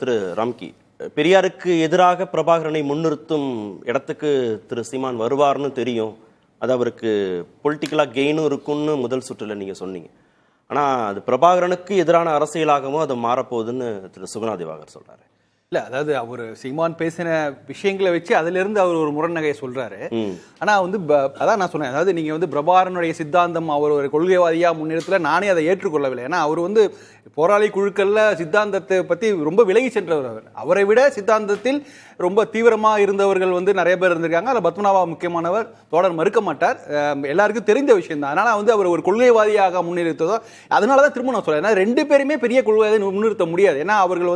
திரு ராம்கி, பெரியாருக்கு எதிராக பிரபாகரனை முன்னிறுத்தும் இடத்துக்கு திரு சீமான் வருவார்னு தெரியும். அது அவருக்கு பொலிட்டிக்கலாக கெயினும் இருக்குன்னு முதல் சுற்றில் நீங்கள் சொன்னீங்க. ஆனால் அது பிரபாகரனுக்கு எதிரான அரசியலாகவும் அது மாறப்போகுதுன்னு திரு சுகுணா திவாகர் சொல்கிறாரு. இல்ல, அதாவது அவர் சீமான் பேசின விஷயங்களை வச்சு அதுல இருந்து அவர் ஒரு முரண்நகையை சொல்றாரு. ஆனா அதான் நான் சொன்னேன், அதாவது நீங்க பிரபாகரனுடைய சித்தாந்தம் அவர் ஒரு கொள்கைவாதியா முன்னிறுத்தல, நானே அதை ஏற்றுக்கொள்ளவில்லை. ஏன்னா அவர் போராளி குழுக்கள்ல சித்தாந்தத்தை பத்தி ரொம்ப விலகி சென்றவர். அவரை விட சித்தாந்தத்தில் ரொம்ப தீவிரமா இருந்தவர்கள் நிறைய பேர் இருந்திருக்காங்க. அதில் பத்மநாபா முக்கியமானவர், தோழர் மறுக்க மாட்டார், எல்லாருக்கும் தெரிந்த விஷயம் தான். அதனால அவர் ஒரு கொள்கைவாதியாக முன்னிறுத்ததோ, அதனாலதான் திரும்ப நான் சொல்றேன், ரெண்டு பேருமே பெரிய கொள்கையை முன்னிறுத்த முடியாது. ஏன்னா அவர்கள்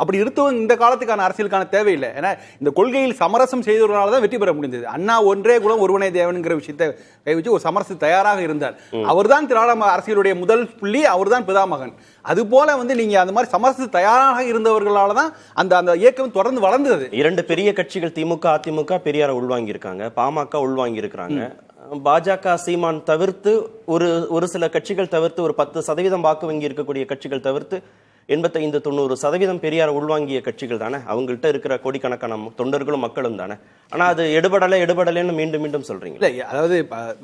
அப்படி இருத்தவங்க இந்த காலத்துக்கான அரசியலுக்கான தேவையில்லை. ஏன்னா இந்த கொள்கையில் சமரசம் செய்தவர்களால் தான் வெற்றி பெற முடிந்தது. அண்ணா ஒன்றே குலம் ஒருவனே தேவன்கிற விஷயத்தை கை வச்சு ஒரு சமரச தயாராக இருந்தார். அவர்தான் திராவிட அரசியலுடைய முதல் புள்ளி, அவர்தான் பிதாமகன். அது போல நீங்க அந்த மாதிரி சமரச தயாராக இருந்தவர்களால தான் அந்த இயக்கம் தொடர்ந்து வளர்ந்தது. இரண்டு பெரிய கட்சிகள் திமுக அதிமுக பெரியாரை உள்வாங்கி இருக்காங்க, பாமக உள்வாங்கி இருக்கிறாங்க. பாஜக சீமான் தவிர்த்து ஒரு சில கட்சிகள் தவிர்த்து ஒரு 10% வாக்கு வங்கி இருக்கக்கூடிய கட்சிகள் தவிர்த்து 85-90% பெரியார உள்வாங்கிய கட்சிகள் தானே. அவங்கள்ட்ட இருக்கிற கோடிக்கணக்கான தொண்டர்களும் மக்களும் தானே. ஆனா அது எடுபடலைன்னு மீண்டும் மீண்டும் சொல்றீங்க. இல்ல, அதாவது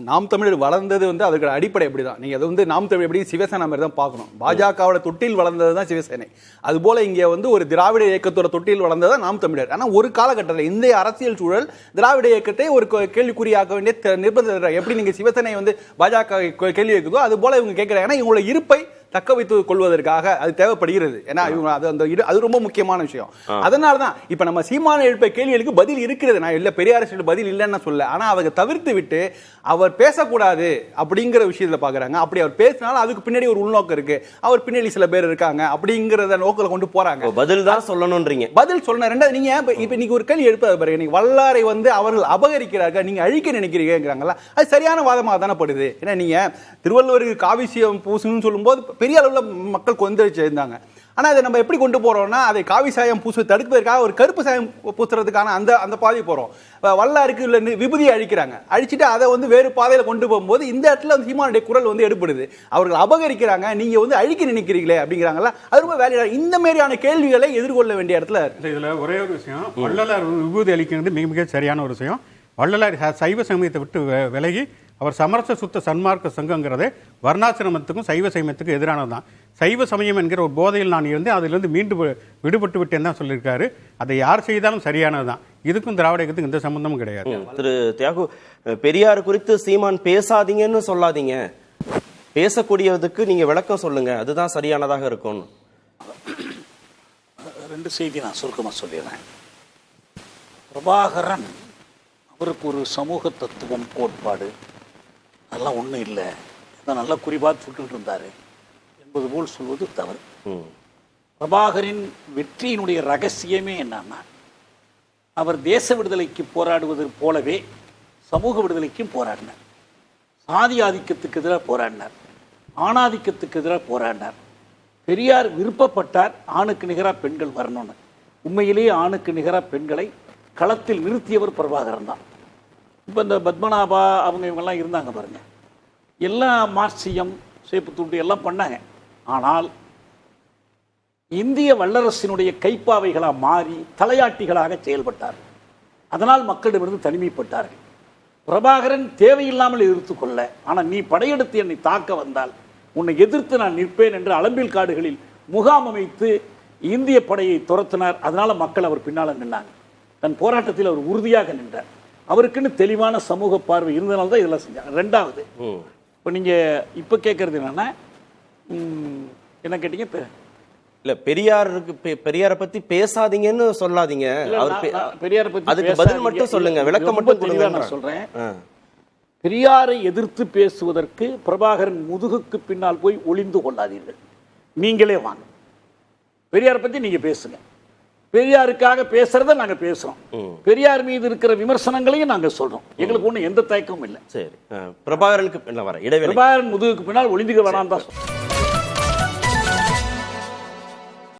நாம் தமிழர் வளர்ந்தது அதுக்கு அடிப்படை எப்படிதான், நீங்க அதை நாம் தமிழ் எப்படி சிவசேனா மாதிரி தான் பார்க்கணும். பாஜகவோட தொட்டில் வளர்ந்தது தான் சிவசேனை. அது போல இங்க ஒரு திராவிட இயக்கத்தோட தொட்டில் வளர்ந்தது தான் நாம் தமிழர். ஆனா ஒரு காலகட்டத்தில் இந்த அரசியல் சூழல் திராவிட இயக்கத்தை ஒரு கேள்விக்குறியாக்க வேண்டிய நிர்பந்தம். எப்படி நீங்க சிவசேனை பாஜக கேள்வி வைக்குதோ அது போல இவங்க கேட்கிறாங்க. இவங்களோட இருப்பை தக்க வைத்துக் கொள்வதற்காக அது தேவைப்படுகிறது. ஏன்னா அது ரொம்ப முக்கியமான விஷயம். அதனாலதான் இப்ப நம்ம சீமான எழுப்ப கேள்விகளுக்கு பதில் இருக்கிறது. நான் இல்ல பெரிய அரசியல் பதில் இல்லைன்னு சொல்ல, ஆனா அவங்க தவிர்த்து விட்டு அவர் பேசக்கூடாது அப்படிங்கிற விஷயத்துல பாக்குறாங்க. அப்படி அவர் பேசினாலும் அதுக்கு பின்னாடி ஒரு உள்நோக்கம் இருக்கு, அவர் பின்னாடி சில பேர் இருக்காங்க அப்படிங்கறத நோக்கில கொண்டு போறாங்க. பதில் தான் சொல்லணும்ன்றீங்க. பதில் சொல்லணும். ரெண்டாவது, நீங்க இப்ப நீங்க ஒரு கேள்வி எழுப்பாத பாருங்க, நீங்க வல்லாரை அவர்கள் அபகரிக்கிறார்கள், நீங்க அழிக்க நினைக்கிறீங்கிறாங்களா? அது சரியான வாதமாக தானே படுது. ஏன்னா நீங்க திருவள்ளுவருக்கு காவிசியம் பூசுன்னு சொல்லும் போது பெரிய அளவுல மக்கள் கொந்தளிச்சு இருந்தாங்க. ஆனா அதை நம்ம எப்படி கொண்டு போறோம்னா, அதை காவி சாயம் பூசுவதை தடுப்பதற்காக ஒரு கருப்பு சாயம் பூசுறதுக்கான அந்த பாதை போறோம். வல்லாருக்கு விபூதியை அழிக்கிறாங்க, அழிச்சிட்டு அதை வேறு பாதையில கொண்டு போகும்போது இந்த இடத்துல சீமானுடைய குரல் எடுபடுது. அவர்கள் அபகரிக்கிறாங்க, நீங்க அழிக்க நினைக்கிறீங்களே அப்படிங்கிறாங்களா? அது ரொம்ப வேலையா. இந்த மாதிரியான கேள்விகளை எதிர்கொள்ள வேண்டிய இடத்துல இதுல ஒரே ஒரு விஷயம், வள்ளலார் விபூதி அளிக்கிறது மிக மிக சரியான ஒரு விஷயம். வள்ளலார் சைவ சமயத்தை விட்டு விலகி அவர் சமரச சுத்த சன்மார்க்க சங்கங்கிறதே வர்ணாசிரமத்துக்கும் சைவ சமயத்துக்கும் எதிரானது தான். சைவ சமயம் என்கிற ஒரு போதையில் நான் இருந்தேன், அதிலிருந்து மீண்டும் விடுபட்டு விட்டேன் தான் சொல்லியிருக்காரு. அதை யார் செய்தாலும் சரியானது தான். இதுக்கும் திராவிட இயக்கத்துக்கும் எந்த சம்பந்தமும் கிடையாது. திரு தியாகு, பெரியார் குறித்து சீமான் பேசாதீங்கன்னு சொல்லாதீங்க, பேசக்கூடியதுக்கு நீங்க விளக்கம் சொல்லுங்க, அதுதான் சரியானதாக இருக்கும். ரெண்டு செய்தி நான் சுருக்கமாக சொல்லிடுறேன். பிரபாகரன் அவருக்கு ஒரு சமூக தத்துவம் கோட்பாடு அதெல்லாம் ஒன்றும் இல்லை, இதை நல்லா குறிப்பாக சுட்டுக்கிட்டு இருந்தார் என்பது போல் சொல்வது தவறு. பிரபாகரின் வெற்றியினுடைய ரகசியமே என்னன்னா, அவர் தேச விடுதலைக்கு போராடுவது போலவே சமூக விடுதலைக்கும் போராடினார், சாதி ஆதிக்கத்துக்கு எதிராக போராடினார், ஆணாதிக்கத்துக்கு எதிராக போராடினார். பெரியார் விருப்பப்பட்டார் ஆணுக்கு நிகராக பெண்கள் வரணும்னு. உண்மையிலேயே ஆணுக்கு நிகராக பெண்களை களத்தில் நிறுத்தியவர் பிரபாகரன் தான். இப்போ இந்த பத்மநாபா இவங்கெல்லாம் இருந்தாங்க பாருங்க, எல்லாம் மார்க்சியம் சேப்பு துண்டு எல்லாம் பண்ணாங்க. ஆனால் இந்திய வல்லரசினுடைய கைப்பாவைகளாக மாறி தலையாட்டிகளாக செயல்பட்டார்கள். அதனால் மக்களிடமிருந்து தனிமைப்பட்டார்கள். பிரபாகரன் தேவையில்லாமல் எதிர்த்து கொள்ள, ஆனால் நீ படையெடுத்து என்னை தாக்க வந்தால் உன்னை எதிர்த்து நான் நிற்பேன் என்று அலம்பில் காடுகளில் முகாம் அமைத்து இந்திய படையை துரத்தினார். அதனால மக்கள் அவர் பின்னால் நின்றாங்க. தன் போராட்டத்தில் அவர் உறுதியாக நின்றார். அவருக்குன்னு தெளிவான சமூக பார்வை இருந்தனால தான் இதெல்லாம் செஞ்சாங்க. ரெண்டாவது, இப்போ நீங்க இப்ப கேட்கறது என்னன்னா, என்ன கேட்டீங்க? இல்ல, பெரியாரை பத்தி பேசாதீங்கன்னு சொல்லாதீங்க, பெரியாரை பத்தி அதுக்கு பதில் மட்டும் சொல்லுங்க, விளக்கம் மட்டும் கொடுங்க. நான் சொல்றேன், பெரியாரை எதிர்த்து பேசுவதற்கு பிரபாகரன் முதுகுக்கு பின்னால் போய் ஒளிந்து கொள்ளாதீர்கள், நீங்களே வாங்க, பெரியாரை பத்தி நீங்க பேசுங்க. பெரியாருக்காக பேசுறத நாங்க பேசுறோம், பெரியார் மீது இருக்கிற விமர்சனங்களையும் நாங்க சொல்றோம். எங்களுக்கு ஒண்ணு எந்த தயக்கமும் இல்லை. சரி, பிரபாகரனுக்கு பிரபாகரன் முதுகுக்கு பின்னால் ஒளிந்துக்க வேணாம் தான் சொல்றோம்.